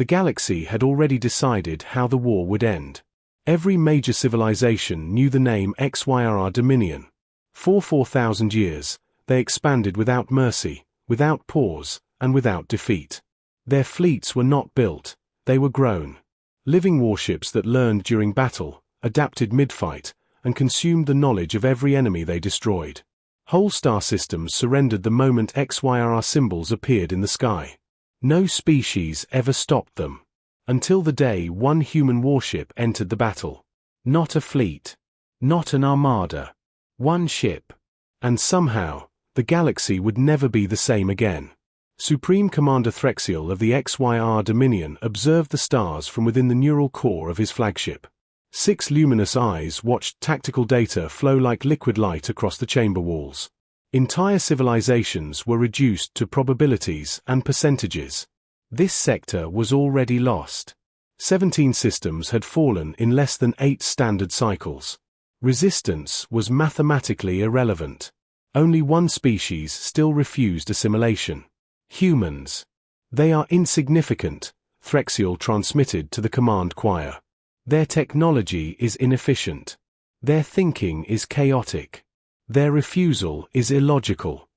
The galaxy had already decided how the war would end. Every major civilization knew the name Xyrr Dominion. For 4,000 years, they expanded without mercy, without pause, and without defeat. Their fleets were not built, they were grown. Living warships that learned during battle, adapted mid-fight, and consumed the knowledge of every enemy they destroyed. Whole star systems surrendered the moment Xyrr symbols appeared in the sky. No species ever stopped them. Until the day one human warship entered the battle. Not a fleet. Not an armada. One ship. And somehow, the galaxy would never be the same again. Supreme Commander Xyrr of the Xyrr Dominion observed the stars from within the neural core of his flagship. 6 luminous eyes watched tactical data flow like liquid light across the chamber walls. Entire civilizations were reduced to probabilities and percentages. This sector was already lost. 17 systems had fallen in less than 8 standard cycles. Resistance was mathematically irrelevant. Only one species still refused assimilation. Humans. They are insignificant, Xyrr transmitted to the command choir. Their technology is inefficient. Their thinking is chaotic. Their refusal is illogical.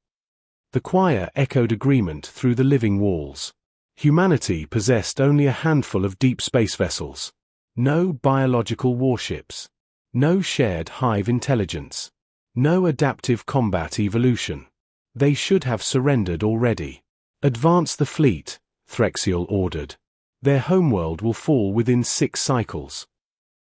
The choir echoed agreement through the living walls. Humanity possessed only a handful of deep space vessels. No biological warships. No shared hive intelligence. No adaptive combat evolution. They should have surrendered already. Advance the fleet, Xyrr ordered. Their homeworld will fall within 6 cycles.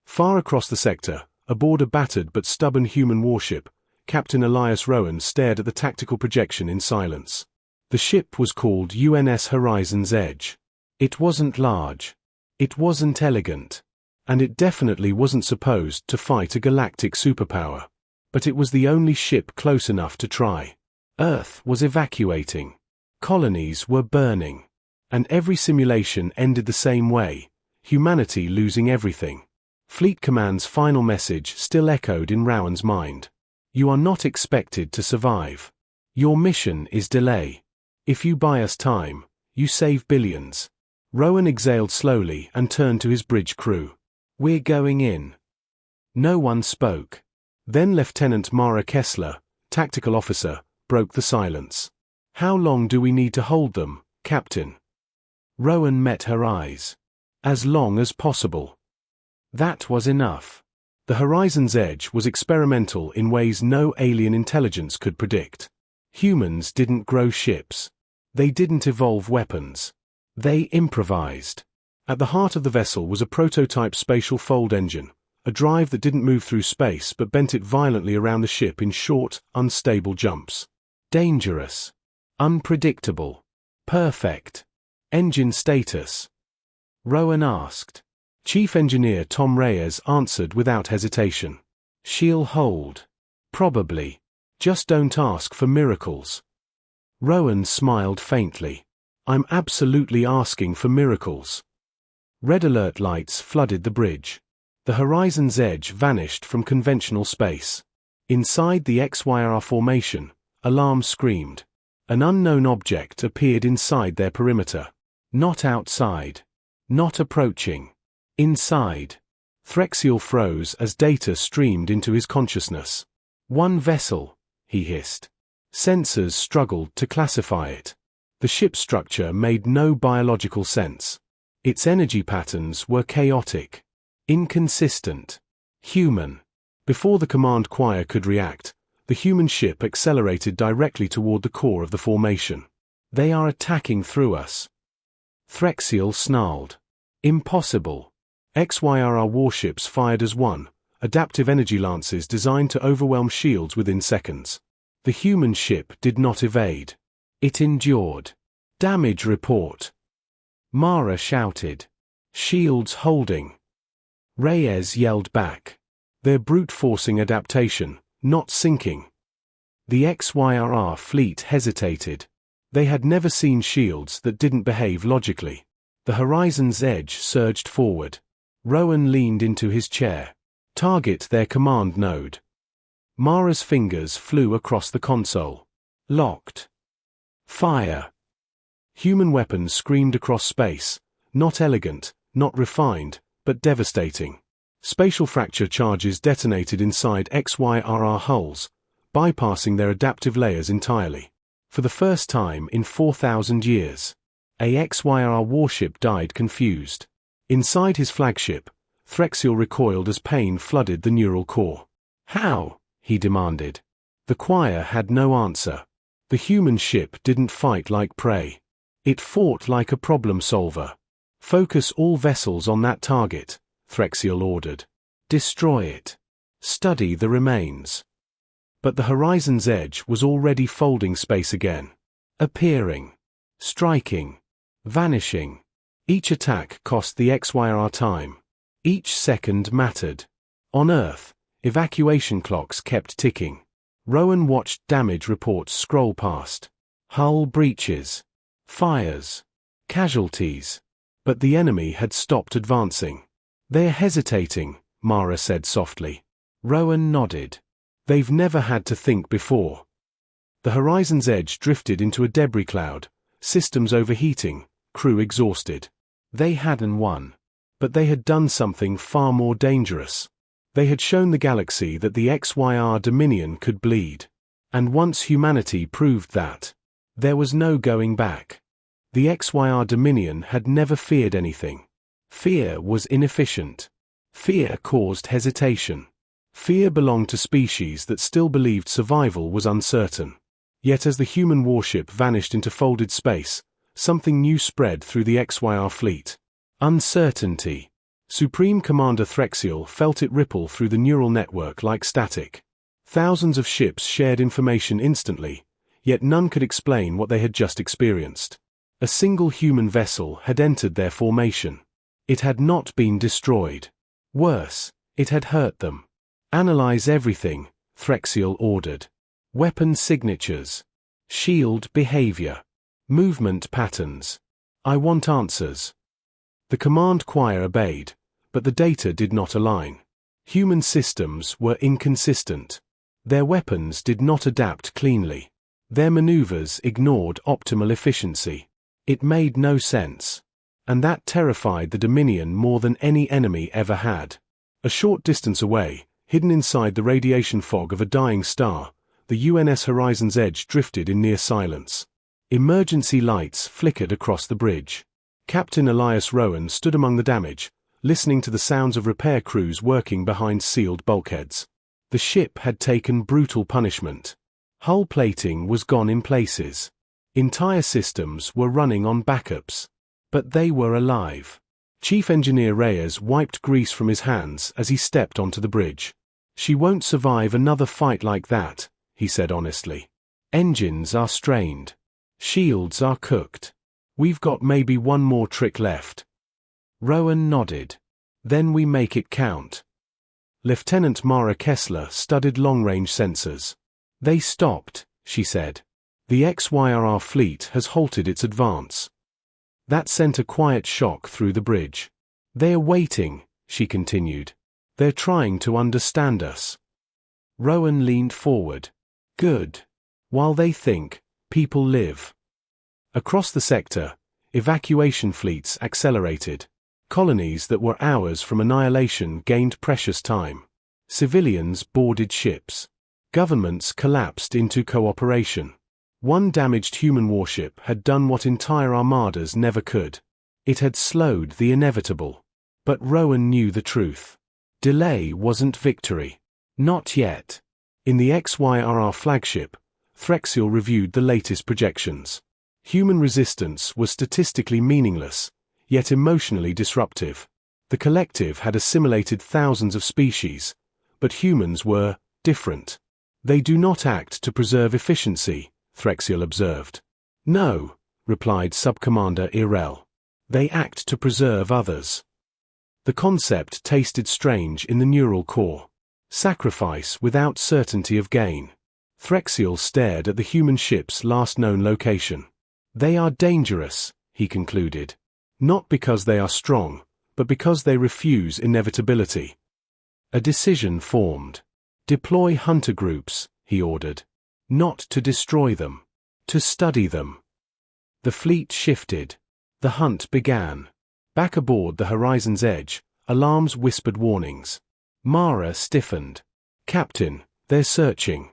Far across the sector, aboard a battered but stubborn human warship, Captain Elias Rowan stared at the tactical projection in silence. The ship was called UNS Horizon's Edge. It wasn't large. It wasn't elegant. And it definitely wasn't supposed to fight a galactic superpower. But it was the only ship close enough to try. Earth was evacuating. Colonies were burning. And every simulation ended the same way, humanity losing everything. Fleet Command's final message still echoed in Rowan's mind. You are not expected to survive. Your mission is delay. If you buy us time, you save billions. Rowan exhaled slowly and turned to his bridge crew. We're going in. No one spoke. Then Lieutenant Mara Kessler, tactical officer, broke the silence. How long do we need to hold them, Captain? Rowan met her eyes. As long as possible. That was enough. The Horizon's Edge was experimental in ways no alien intelligence could predict. Humans didn't grow ships. They didn't evolve weapons. They improvised. At the heart of the vessel was a prototype spatial fold engine, a drive that didn't move through space but bent it violently around the ship in short, unstable jumps. Dangerous. Unpredictable. Perfect. Engine status? Rowan asked. Chief Engineer Tom Reyes answered without hesitation. She'll hold. Probably. Just don't ask for miracles. Rowan smiled faintly. I'm absolutely asking for miracles. Red alert lights flooded the bridge. The Horizon's Edge vanished from conventional space. Inside the Xyrr formation, alarms screamed. An unknown object appeared inside their perimeter. Not outside. Not approaching. Inside. Xyrr froze as data streamed into his consciousness. One vessel, he hissed. Sensors struggled to classify it. The ship's structure made no biological sense. Its energy patterns were chaotic. Inconsistent. Human. Before the command choir could react, the human ship accelerated directly toward the core of the formation. They are attacking through us. Xyrr snarled. Impossible. Xyrr warships fired as one, adaptive energy lances designed to overwhelm shields within seconds. The human ship did not evade. It endured. Damage report. Mara shouted. Shields holding. Reyes yelled back. They're brute-forcing adaptation, not sinking. The Xyrr fleet hesitated. They had never seen shields that didn't behave logically. The Horizon's Edge surged forward. Rowan leaned into his chair. Target their command node. Mara's fingers flew across the console. Locked. Fire. Human weapons screamed across space, not elegant, not refined, but devastating. Spatial fracture charges detonated inside Xyrr hulls, bypassing their adaptive layers entirely. For the first time in 4,000 years, a Xyrr warship died confused. Inside his flagship, Xyrr recoiled as pain flooded the neural core. "How?" he demanded. The choir had no answer. The human ship didn't fight like prey. It fought like a problem solver. "Focus all vessels on that target," Xyrr ordered. "Destroy it. Study the remains." But the horizon's edge was already folding space again. Appearing. Striking. Vanishing. Each attack cost the Xyrr time. Each second mattered. On Earth, evacuation clocks kept ticking. Rowan watched damage reports scroll past. Hull breaches. Fires. Casualties. But the enemy had stopped advancing. "They're hesitating," Mara said softly. Rowan nodded. "They've never had to think before." The horizon's edge drifted into a debris cloud, systems overheating, crew exhausted. They hadn't won. But they had done something far more dangerous. They had shown the galaxy that the Xyrr Dominion could bleed. And once humanity proved that, there was no going back. The Xyrr Dominion had never feared anything. Fear was inefficient. Fear caused hesitation. Fear belonged to species that still believed survival was uncertain. Yet as the human warship vanished into folded space, something new spread through the Xyrr fleet. Uncertainty. Supreme Commander Xyrr felt it ripple through the neural network like static. Thousands of ships shared information instantly, yet none could explain what they had just experienced. A single human vessel had entered their formation. It had not been destroyed. Worse, it had hurt them. "Analyze everything," Xyrr ordered. "Weapon signatures. Shield behavior. Movement patterns. I want answers." The command choir obeyed, but the data did not align. Human systems were inconsistent. Their weapons did not adapt cleanly. Their maneuvers ignored optimal efficiency. It made no sense. And that terrified the Dominion more than any enemy ever had. A short distance away, hidden inside the radiation fog of a dying star, the UNS Horizon's Edge drifted in near silence. Emergency lights flickered across the bridge. Captain Elias Rowan stood among the damage, listening to the sounds of repair crews working behind sealed bulkheads. The ship had taken brutal punishment. Hull plating was gone in places. Entire systems were running on backups. But they were alive. Chief Engineer Reyes wiped grease from his hands as he stepped onto the bridge. "She won't survive another fight like that," he said honestly. "Engines are strained. Shields are cooked. We've got maybe one more trick left." Rowan nodded. "Then we make it count." Lieutenant Mara Kessler studied long-range sensors. "They stopped," she said. "The Xyrr fleet has halted its advance." That sent a quiet shock through the bridge. "They're waiting," she continued. "They're trying to understand us." Rowan leaned forward. "Good. While they think, people live." Across the sector, evacuation fleets accelerated. Colonies that were hours from annihilation gained precious time. Civilians boarded ships. Governments collapsed into cooperation. One damaged human warship had done what entire armadas never could. It had slowed the inevitable. But Rowan knew the truth. Delay wasn't victory. Not yet. In the Xyrr flagship, Xyrr reviewed the latest projections. Human resistance was statistically meaningless, yet emotionally disruptive. The collective had assimilated thousands of species, but humans were different. "They do not act to preserve efficiency," Xyrr observed. "No," replied Subcommander Irel. "They act to preserve others." The concept tasted strange in the neural core. Sacrifice without certainty of gain. Xyrr stared at the human ship's last known location. "They are dangerous," he concluded. "Not because they are strong, but because they refuse inevitability." A decision formed. "Deploy hunter groups," he ordered. "Not to destroy them. To study them." The fleet shifted. The hunt began. Back aboard the Horizon's Edge, alarms whispered warnings. Mara stiffened. "Captain, they're searching."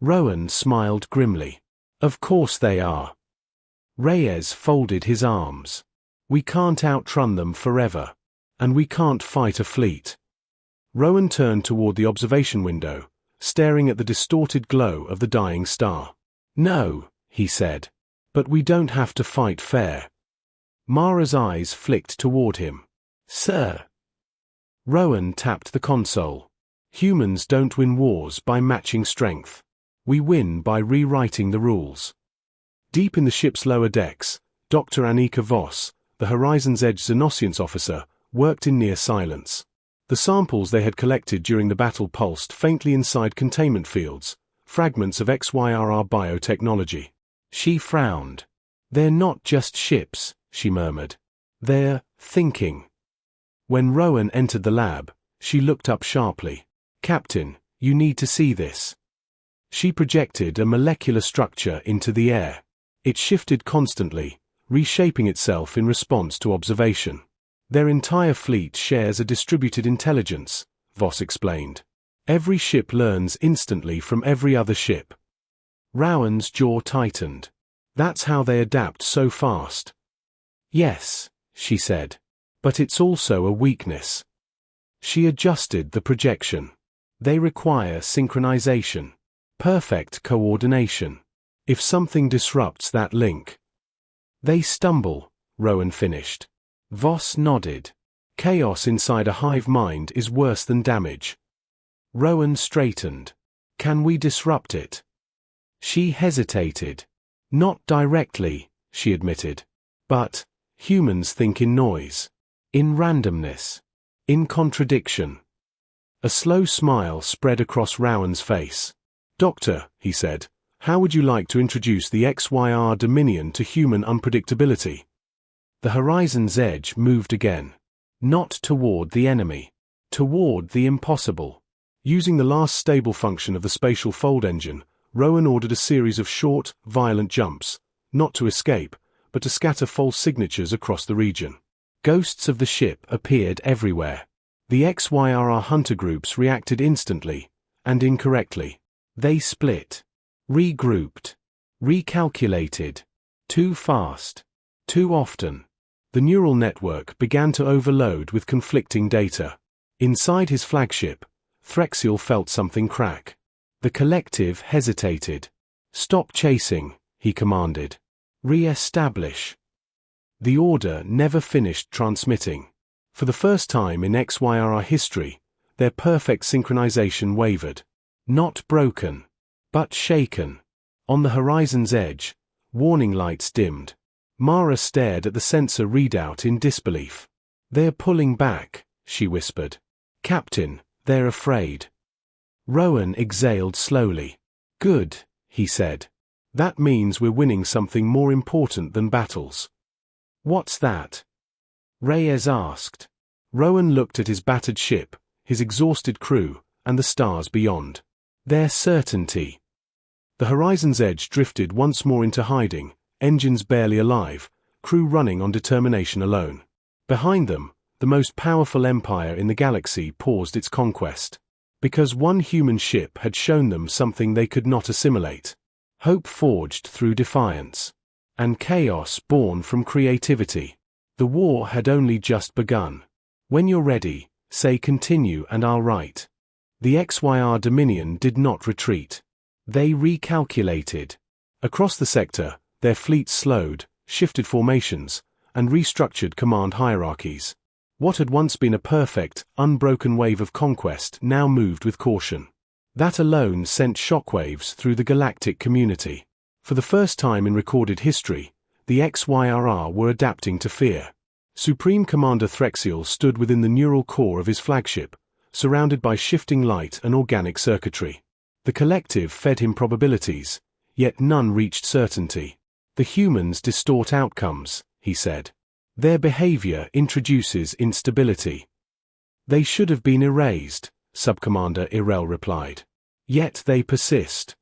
Rowan smiled grimly. "Of course they are." Reyes folded his arms. "We can't outrun them forever. And we can't fight a fleet." Rowan turned toward the observation window, staring at the distorted glow of the dying star. "No," he said. "But we don't have to fight fair." Mara's eyes flicked toward him. "Sir." Rowan tapped the console. "Humans don't win wars by matching strength. We win by rewriting the rules." Deep in the ship's lower decks, Dr. Annika Voss, the Horizon's Edge Xenocience officer, worked in near silence. The samples they had collected during the battle pulsed faintly inside containment fields, fragments of Xyrr biotechnology. She frowned. "They're not just ships," she murmured. "They're thinking." When Rowan entered the lab, she looked up sharply. "Captain, you need to see this." She projected a molecular structure into the air. It shifted constantly, reshaping itself in response to observation. "Their entire fleet shares a distributed intelligence," Voss explained. "Every ship learns instantly from every other ship." Rowan's jaw tightened. "That's how they adapt so fast." "Yes," she said. "But it's also a weakness." She adjusted the projection. "They require synchronization. Perfect coordination. If something disrupts that link." "They stumble," Rowan finished. Voss nodded. "Chaos inside a hive mind is worse than damage." Rowan straightened. "Can we disrupt it?" She hesitated. "Not directly," she admitted. "But humans think in noise, in randomness, in contradiction." A slow smile spread across Rowan's face. "Doctor," he said, "how would you like to introduce the Xyrr Dominion to human unpredictability?" The Horizon's Edge moved again. Not toward the enemy. Toward the impossible. Using the last stable function of the spatial fold engine, Rowan ordered a series of short, violent jumps, not to escape, but to scatter false signatures across the region. Ghosts of the ship appeared everywhere. The Xyrr hunter groups reacted instantly, and incorrectly. They split. Regrouped. Recalculated. Too fast. Too often. The neural network began to overload with conflicting data. Inside his flagship, Threxial felt something crack. The collective hesitated. "Stop chasing," he commanded. "Re-establish." The order never finished transmitting. For the first time in Xyrr history, their perfect synchronization wavered. Not broken, but shaken. On the Horizon's Edge, warning lights dimmed. Mara stared at the sensor readout in disbelief. "They're pulling back," she whispered. "Captain, they're afraid." Rowan exhaled slowly. "Good," he said. "That means we're winning something more important than battles." "What's that?" Reyes asked. Rowan looked at his battered ship, his exhausted crew, and the stars beyond. "Their certainty." The Horizon's Edge drifted once more into hiding, engines barely alive, crew running on determination alone. Behind them, the most powerful empire in the galaxy paused its conquest. Because one human ship had shown them something they could not assimilate. Hope forged through defiance. And chaos born from creativity. The war had only just begun. "When you're ready, say continue and I'll write." The Xyrr Dominion did not retreat. They recalculated. Across the sector, their fleets slowed, shifted formations, and restructured command hierarchies. What had once been a perfect, unbroken wave of conquest now moved with caution. That alone sent shockwaves through the galactic community. For the first time in recorded history, the Xyrr were adapting to fear. Supreme Commander Threxial stood within the neural core of his flagship, surrounded by shifting light and organic circuitry. The collective fed him probabilities, yet none reached certainty. "The humans distort outcomes," he said. "Their behavior introduces instability." "They should have been erased," Subcommander Irel replied. "Yet they persist."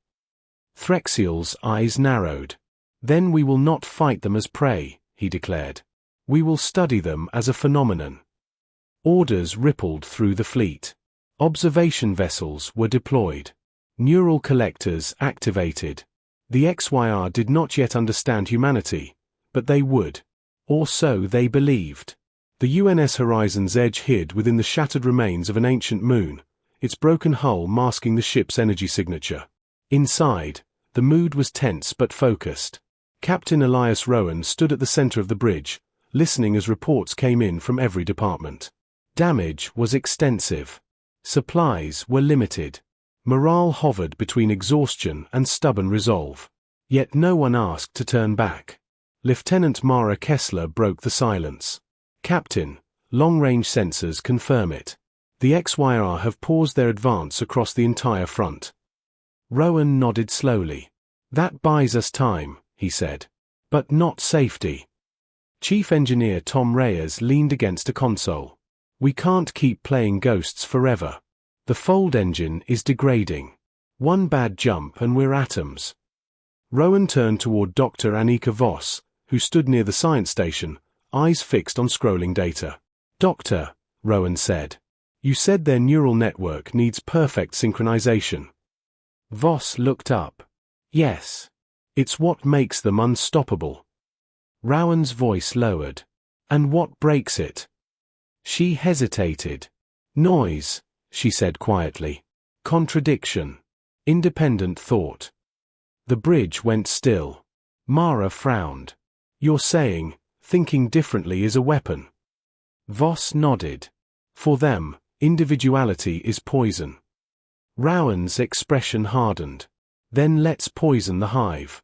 Threxial's eyes narrowed. "Then we will not fight them as prey," he declared. We will study them as a phenomenon. Orders rippled through the fleet. Observation vessels were deployed. Neural collectors activated. The XYR did not yet understand humanity, but they would. Or so they believed. The UNS Horizon's Edge hid within the shattered remains of an ancient moon, its broken hull masking the ship's energy signature. Inside, the mood was tense but focused. Captain Elias Rowan stood at the center of the bridge, listening as reports came in from every department. Damage was extensive. Supplies were limited. Morale hovered between exhaustion and stubborn resolve. Yet no one asked to turn back. Lieutenant Mara Kessler broke the silence. Captain, long-range sensors confirm it. The XYR have paused their advance across the entire front. Rowan nodded slowly. That buys us time, he said. But not safety. Chief Engineer Tom Reyes leaned against a console. We can't keep playing ghosts forever. The fold engine is degrading. One bad jump and we're atoms. Rowan turned toward Dr. Annika Voss, who stood near the science station, eyes fixed on scrolling data. Doctor, Rowan said. You said their neural network needs perfect synchronization. Voss looked up. Yes. It's what makes them unstoppable. Rowan's voice lowered. And what breaks it? She hesitated. Noise, she said quietly. Contradiction. Independent thought. The bridge went still. Mara frowned. You're saying, thinking differently is a weapon. Voss nodded. For them, individuality is poison. Rowan's expression hardened. Then let's poison the hive.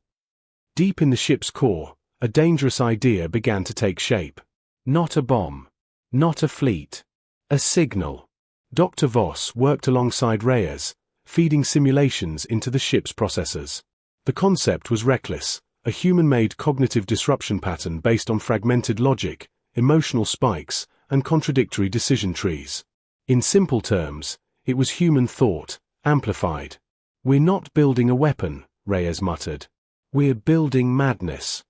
Deep in the ship's core, a dangerous idea began to take shape. Not a bomb. Not a fleet. A signal. Dr. Voss worked alongside Reyes, feeding simulations into the ship's processors. The concept was reckless, a human-made cognitive disruption pattern based on fragmented logic, emotional spikes, and contradictory decision trees. In simple terms, it was human thought, amplified. We're not building a weapon, Reyes muttered. We're building madness.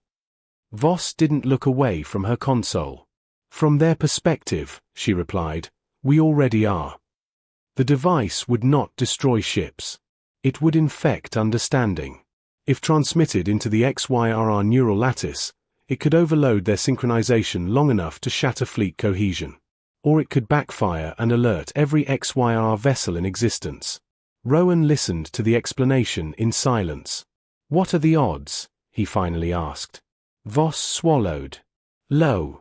Voss didn't look away from her console. From their perspective, she replied, we already are. The device would not destroy ships. It would infect understanding. If transmitted into the XYRR neural lattice, it could overload their synchronization long enough to shatter fleet cohesion. Or it could backfire and alert every XYRR vessel in existence. Rowan listened to the explanation in silence. What are the odds? He finally asked. Voss swallowed. Low.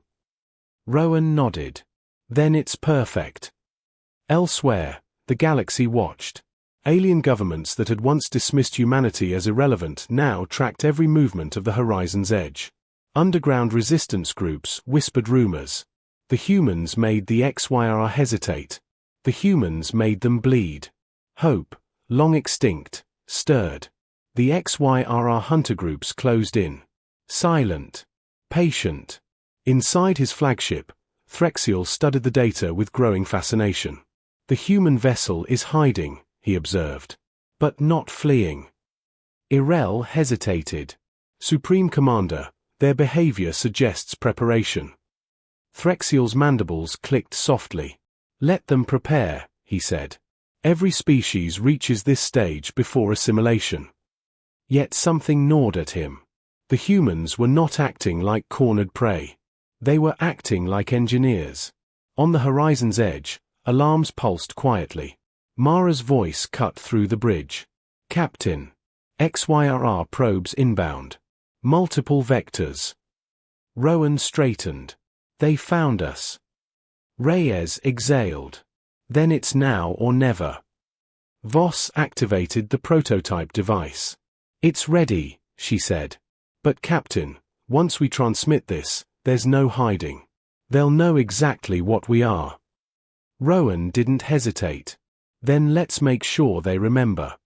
Rowan nodded. Then it's perfect. Elsewhere, the galaxy watched. Alien governments that had once dismissed humanity as irrelevant now tracked every movement of the Horizon's Edge. Underground resistance groups whispered rumors. The humans made the XYR hesitate. The humans made them bleed. Hope, long extinct, stirred. The XYRR hunter groups closed in. Silent. Patient. Inside his flagship, Threxial studied the data with growing fascination. The human vessel is hiding, he observed. But not fleeing. Irel hesitated. Supreme Commander, their behavior suggests preparation. Threxial's mandibles clicked softly. Let them prepare, he said. Every species reaches this stage before assimilation. Yet something gnawed at him. The humans were not acting like cornered prey. They were acting like engineers. On the Horizon's Edge, alarms pulsed quietly. Mara's voice cut through the bridge. Captain. XYRR probes inbound. Multiple vectors. Rowan straightened. They found us. Reyes exhaled. Then it's now or never. Voss activated the prototype device. It's ready, she said. But Captain, once we transmit this, there's no hiding. They'll know exactly what we are. Rowan didn't hesitate. Then let's make sure they remember.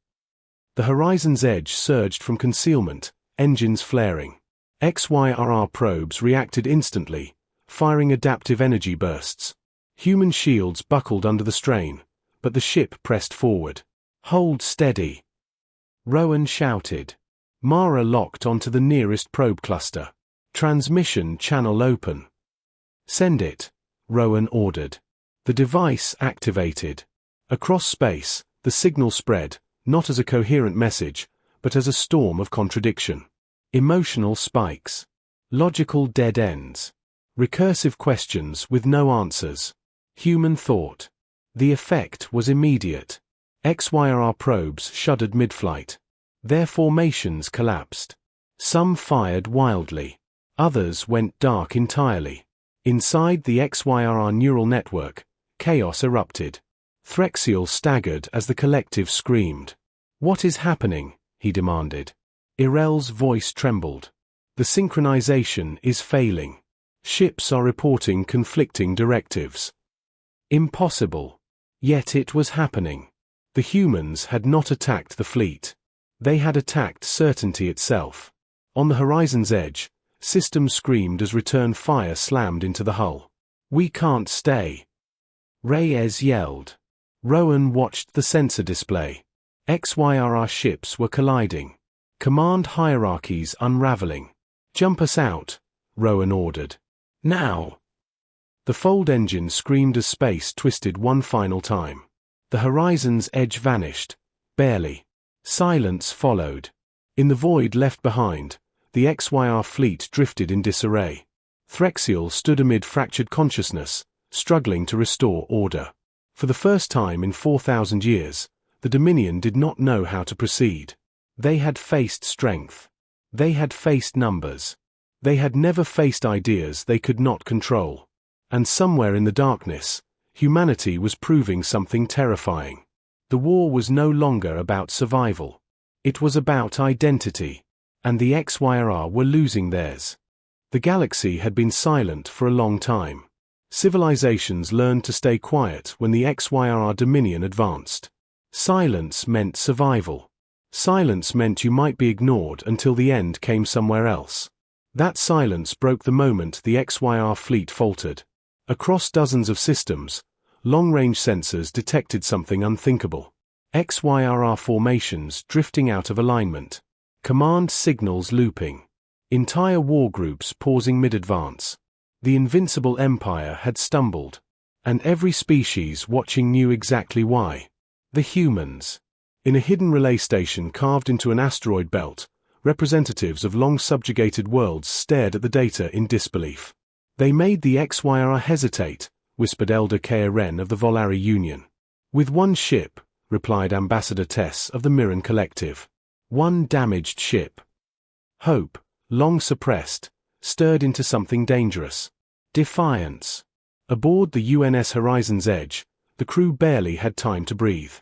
The Horizon's Edge surged from concealment, engines flaring. XYRR probes reacted instantly, firing adaptive energy bursts. Human shields buckled under the strain, but the ship pressed forward. Hold steady. Rowan shouted. Mara locked onto the nearest probe cluster. Transmission channel open. Send it, Rowan ordered. The device activated. Across space, the signal spread, not as a coherent message, but as a storm of contradiction. Emotional spikes. Logical dead ends. Recursive questions with no answers. Human thought. The effect was immediate. Xyrr probes shuddered mid-flight. Their formations collapsed. Some fired wildly. Others went dark entirely. Inside the Xyrr neural network, chaos erupted. Threxial staggered as the collective screamed. "What is happening?" he demanded. Irel's voice trembled. "The synchronization is failing. Ships are reporting conflicting directives." Impossible. Yet it was happening. The humans had not attacked the fleet. They had attacked certainty itself. On the horizon's edge, systems screamed as return fire slammed into the hull. "We can't stay," Reyes yelled. Rowan watched the sensor display. Xyrr ships were colliding. Command hierarchies unraveling. "Jump us out," Rowan ordered. "Now!" The fold engine screamed as space twisted one final time. The horizon's edge vanished. Barely. Silence followed. In the void left behind, the Xyrr fleet drifted in disarray. Threxial stood amid fractured consciousness, struggling to restore order. For the first time in 4,000 years, the Dominion did not know how to proceed. They had faced strength. They had faced numbers. They had never faced ideas they could not control. And somewhere in the darkness, humanity was proving something terrifying. The war was no longer about survival. It was about identity. And the Xyrr were losing theirs. The galaxy had been silent for a long time. Civilizations learned to stay quiet when the Xyrr Dominion advanced. Silence meant survival. Silence meant you might be ignored until the end came somewhere else. That silence broke the moment the Xyrr fleet faltered. Across dozens of systems, long-range sensors detected something unthinkable. Xyrr formations drifting out of alignment. Command signals looping. Entire war groups pausing mid-advance. The invincible empire had stumbled. And every species watching knew exactly why. The humans. In a hidden relay station carved into an asteroid belt, representatives of long-subjugated worlds stared at the data in disbelief. "They made the Xyrr hesitate," whispered Elder Karen of the Volari Union. "With one ship," replied Ambassador Tess of the Mirren Collective. "One damaged ship." Hope, long suppressed, stirred into something dangerous. Defiance. Aboard the UNS Horizon's Edge, the crew barely had time to breathe.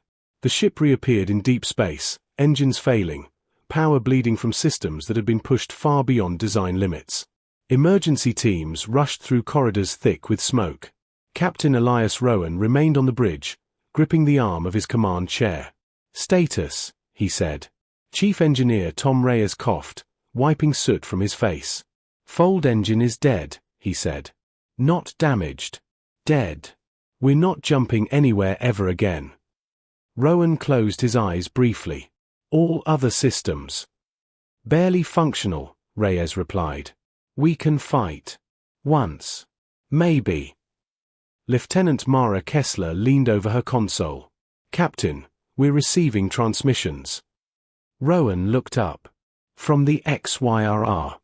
The ship reappeared in deep space, engines failing, power bleeding from systems that had been pushed far beyond design limits. Emergency teams rushed through corridors thick with smoke. Captain Elias Rowan remained on the bridge, gripping the arm of his command chair. "Status," he said. Chief Engineer Tom Reyes coughed, wiping soot from his face. "Fold engine is dead," he said. "Not damaged. Dead. We're not jumping anywhere ever again." Rowan closed his eyes briefly. "All other systems." "Barely functional," Reyes replied. "We can fight. Once. Maybe." Lieutenant Mara Kessler leaned over her console. "Captain, we're receiving transmissions." Rowan looked up. "From the Xyrr."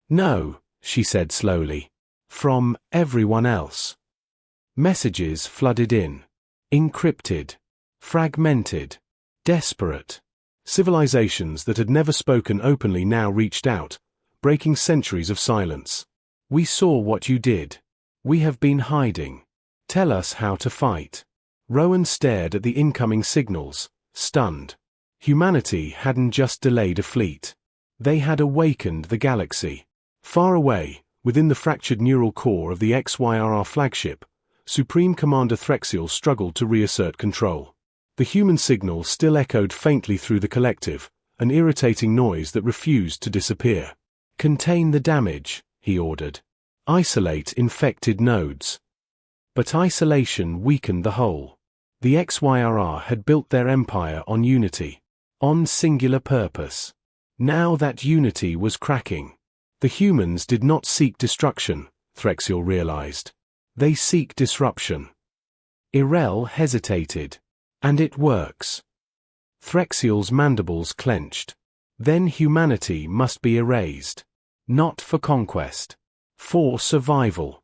"No," she said slowly. "From everyone else." Messages flooded in. Encrypted. Fragmented. Desperate. Civilizations that had never spoken openly now reached out, breaking centuries of silence. "We saw what you did. We have been hiding. Tell us how to fight." Rowan stared at the incoming signals, stunned. Humanity hadn't just delayed a fleet. They had awakened the galaxy. Far away, within the fractured neural core of the Xyrr flagship, Supreme Commander Threxial struggled to reassert control. The human signal still echoed faintly through the collective, an irritating noise that refused to disappear. "Contain the damage," he ordered. "Isolate infected nodes." But isolation weakened the whole. The Xyrr had built their empire on unity. On singular purpose. Now that unity was cracking. The humans did not seek destruction, Threxiel realized. They seek disruption. Xyrr hesitated. And it works. Threxiel's mandibles clenched. Then humanity must be erased. Not for conquest. For survival.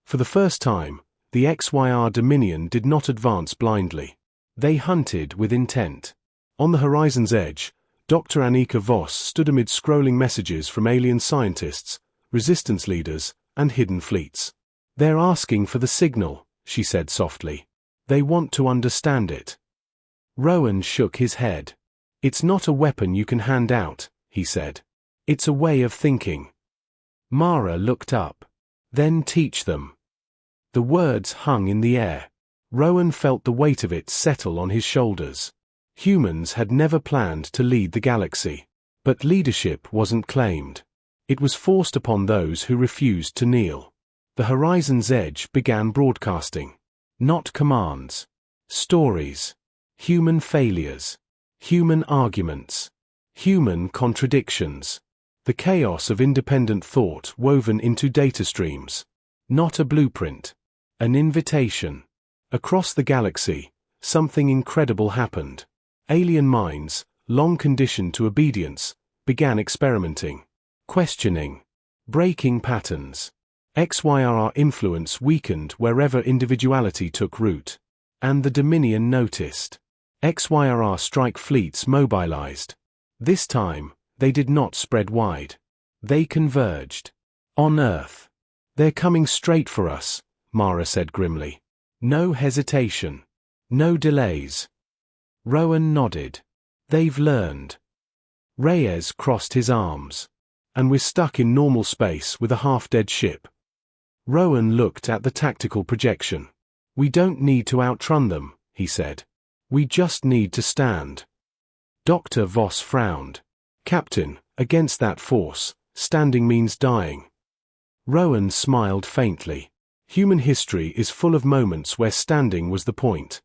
For the first time, the Xyrr Dominion did not advance blindly. They hunted with intent. On the horizon's edge, Dr. Annika Voss stood amid scrolling messages from alien scientists, resistance leaders, and hidden fleets. "They're asking for the signal," she said softly. "They want to understand it." Rowan shook his head. "It's not a weapon you can hand out," he said. "It's a way of thinking." Mara looked up. "Then teach them." The words hung in the air. Rowan felt the weight of it settle on his shoulders. Humans had never planned to lead the galaxy. But leadership wasn't claimed. It was forced upon those who refused to kneel. The horizon's edge began broadcasting. Not commands. Stories. Human failures. Human arguments. Human contradictions. The chaos of independent thought woven into data streams. Not a blueprint. An invitation. Across the galaxy, something incredible happened. Alien minds, long conditioned to obedience, began experimenting. Questioning. Breaking patterns. Xyrr influence weakened wherever individuality took root. And the Dominion noticed. Xyrr strike fleets mobilized. This time, they did not spread wide. They converged. On Earth. "They're coming straight for us," Mara said grimly. "No hesitation. No delays." Rowan nodded. "They've learned." Reyes crossed his arms. "And we're stuck in normal space with a half-dead ship." Rowan looked at the tactical projection. "We don't need to outrun them," he said. "We just need to stand." Dr. Voss frowned. "Captain, against that force, standing means dying." Rowan smiled faintly. Human history is full of moments where standing was the point.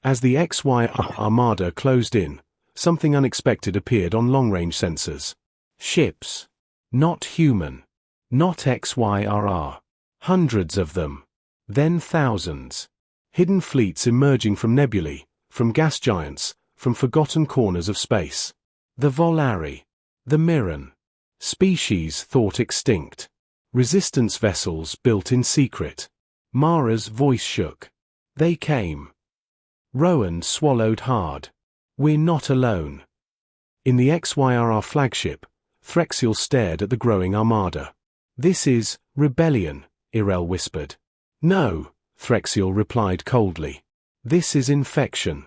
As the Xyrr armada closed in, something unexpected appeared on long-range sensors. Ships. Not human. Not Xyrr. Hundreds of them. Then thousands. Hidden fleets emerging from nebulae, from gas giants, from forgotten corners of space. The Volari. The Mirren. Species thought extinct. Resistance vessels built in secret. Mara's voice shook. "They came." Rowan swallowed hard. "We're not alone." In the Xyrr flagship, Threxiel stared at the growing armada. "This is rebellion," Xyrr whispered. "No," Threxiel replied coldly. "This is infection."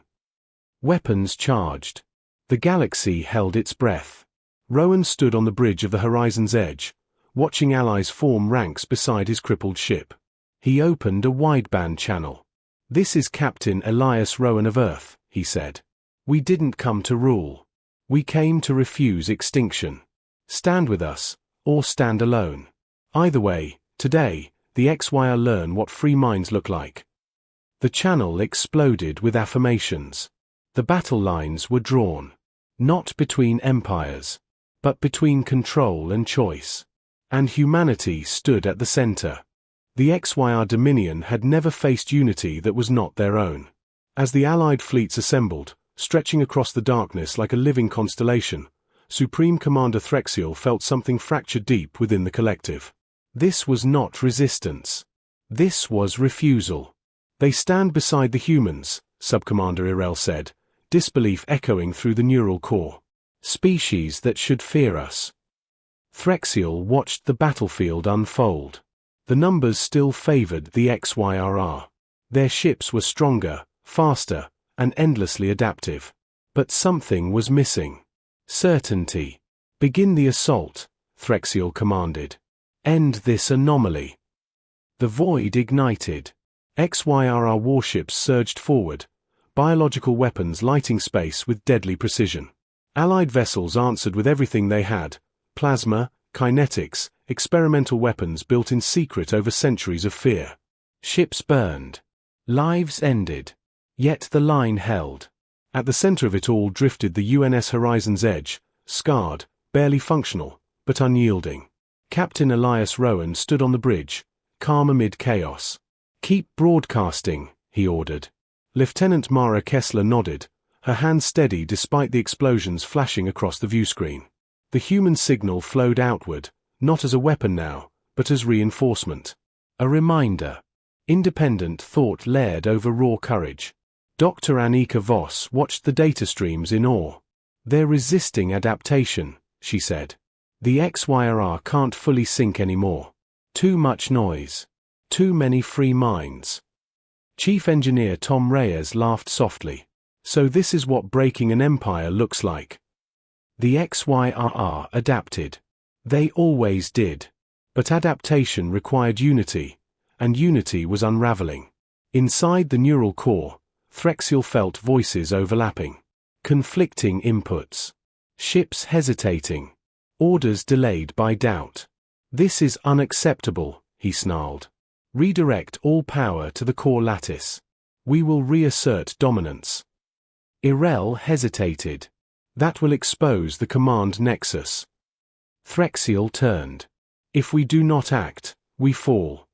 Weapons charged. The galaxy held its breath. Rowan stood on the bridge of the horizon's edge, watching allies form ranks beside his crippled ship. He opened a wideband channel. "This is Captain Elias Rowan of Earth," he said. "We didn't come to rule. We came to refuse extinction. Stand with us, or stand alone. Either way, today, the Xyrr learn what free minds look like." The channel exploded with affirmations. The battle lines were drawn. Not between empires, but between control and choice. And humanity stood at the center. The Xyrr Dominion had never faced unity that was not their own. As the Allied fleets assembled, stretching across the darkness like a living constellation, Supreme Commander Threxiel felt something fracture deep within the collective. This was not resistance. This was refusal. "They stand beside the humans," Subcommander Xyrr said, disbelief echoing through the neural core. "Species that should fear us." Threxiel watched the battlefield unfold. The numbers still favored the Xyrr. Their ships were stronger, faster, and endlessly adaptive. But something was missing. Certainty. "Begin the assault," Threxiel commanded. "End this anomaly." The void ignited. Xyrr warships surged forward, biological weapons lighting space with deadly precision. Allied vessels answered with everything they had: plasma, kinetics, experimental weapons built in secret over centuries of fear. Ships burned. Lives ended. Yet the line held. At the center of it all drifted the UNS Horizon's Edge, scarred, barely functional, but unyielding. Captain Elias Rowan stood on the bridge, calm amid chaos. "Keep broadcasting," he ordered. Lieutenant Mara Kessler nodded, her hand steady despite the explosions flashing across the viewscreen. The human signal flowed outward, not as a weapon now, but as reinforcement. A reminder. Independent thought layered over raw courage. Dr. Annika Voss watched the data streams in awe. "They're resisting adaptation," she said. "The XYRR can't fully sync anymore. Too much noise. Too many free minds." Chief Engineer Tom Reyes laughed softly. "So this is what breaking an empire looks like." The XYRR adapted. They always did. But adaptation required unity, and unity was unraveling. Inside the neural core, Threxiel felt voices overlapping. Conflicting inputs. Ships hesitating. Orders delayed by doubt. "This is unacceptable," he snarled. "Redirect all power to the core lattice. We will reassert dominance." Irel hesitated. "That will expose the command nexus." Threxiel turned. "If we do not act, we fall."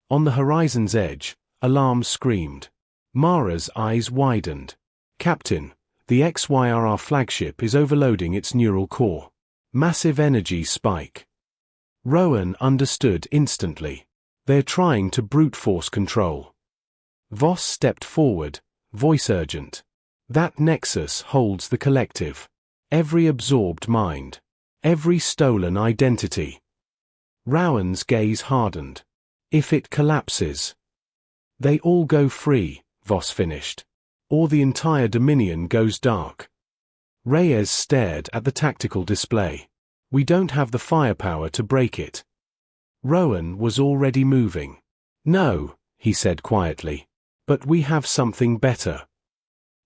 On the horizon's edge, alarms screamed. Mara's eyes widened. "Captain, the XYRR flagship is overloading its neural core. Massive energy spike." Rowan understood instantly. "They're trying to brute force control." Voss stepped forward, voice urgent. "That nexus holds the collective. Every absorbed mind. Every stolen identity." Rowan's gaze hardened. "If it collapses." "They all go free," Voss finished. "Or the entire Dominion goes dark." Reyes stared at the tactical display. "We don't have the firepower to break it." Rowan was already moving. "No," he said quietly. "But we have something better."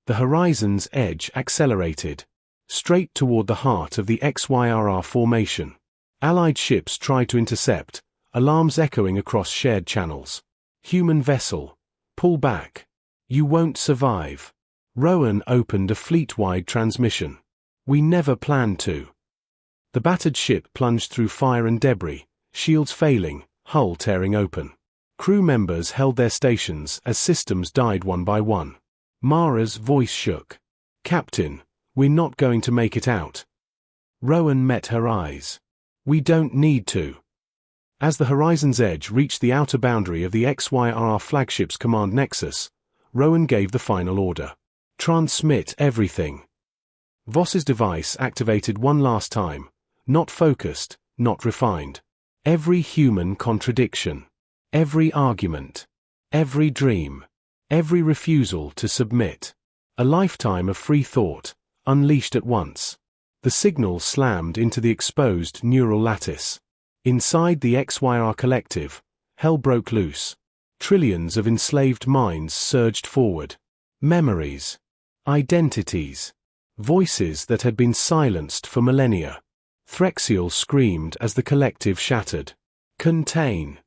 The horizon's edge accelerated. Straight toward the heart of the XYRR formation. Allied ships tried to intercept, alarms echoing across shared channels. "Human vessel. Pull back. You won't survive." Rowan opened a fleet-wide transmission. "We never planned to." The battered ship plunged through fire and debris, shields failing, hull tearing open. Crew members held their stations as systems died one by one. Mara's voice shook. "Captain, we're not going to make it out." Rowan met her eyes. "We don't need to." As the horizon's edge reached the outer boundary of the XYRR flagship's command nexus, Rowan gave the final order. "Transmit everything." Voss's device activated one last time, not focused, not refined. Every human contradiction. Every argument. Every dream. Every refusal to submit. A lifetime of free thought, unleashed at once. The signal slammed into the exposed neural lattice. Inside the XYR collective, hell broke loose. Trillions of enslaved minds surged forward. Memories. Identities. Voices that had been silenced for millennia. Threxiel screamed as the collective shattered. "Contain."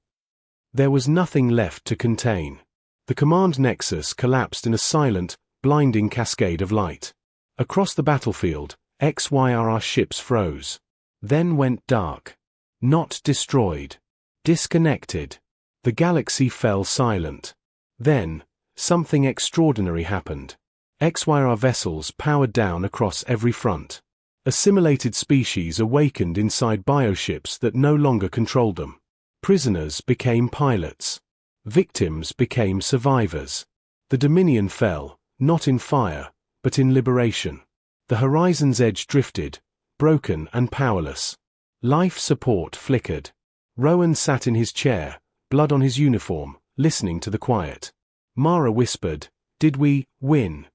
There was nothing left to contain. The command nexus collapsed in a silent, blinding cascade of light. Across the battlefield, XYRR ships froze. Then went dark. Not destroyed. Disconnected. The galaxy fell silent. Then, something extraordinary happened. XYRR vessels powered down across every front. Assimilated species awakened inside bioships that no longer controlled them. Prisoners became pilots. Victims became survivors. The Dominion fell, not in fire, but in liberation. The horizon's edge drifted, broken and powerless. Life support flickered. Rowan sat in his chair, blood on his uniform, listening to the quiet. Mara whispered, "Did we win?"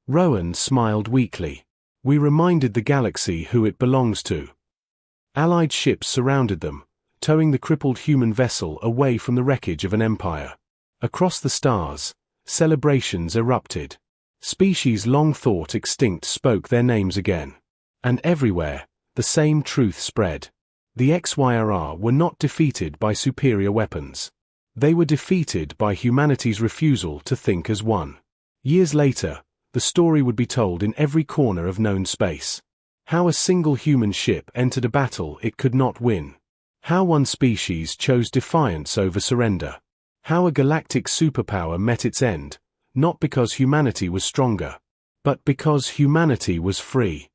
Rowan smiled weakly. "We reminded the galaxy who it belongs to." Allied ships surrounded them, towing the crippled human vessel away from the wreckage of an empire. Across the stars, celebrations erupted. Species long thought extinct spoke their names again. And everywhere, the same truth spread. The XYRR were not defeated by superior weapons. They were defeated by humanity's refusal to think as one. Years later, the story would be told in every corner of known space. How a single human ship entered a battle it could not win. How one species chose defiance over surrender. How a galactic superpower met its end, not because humanity was stronger, but because humanity was free.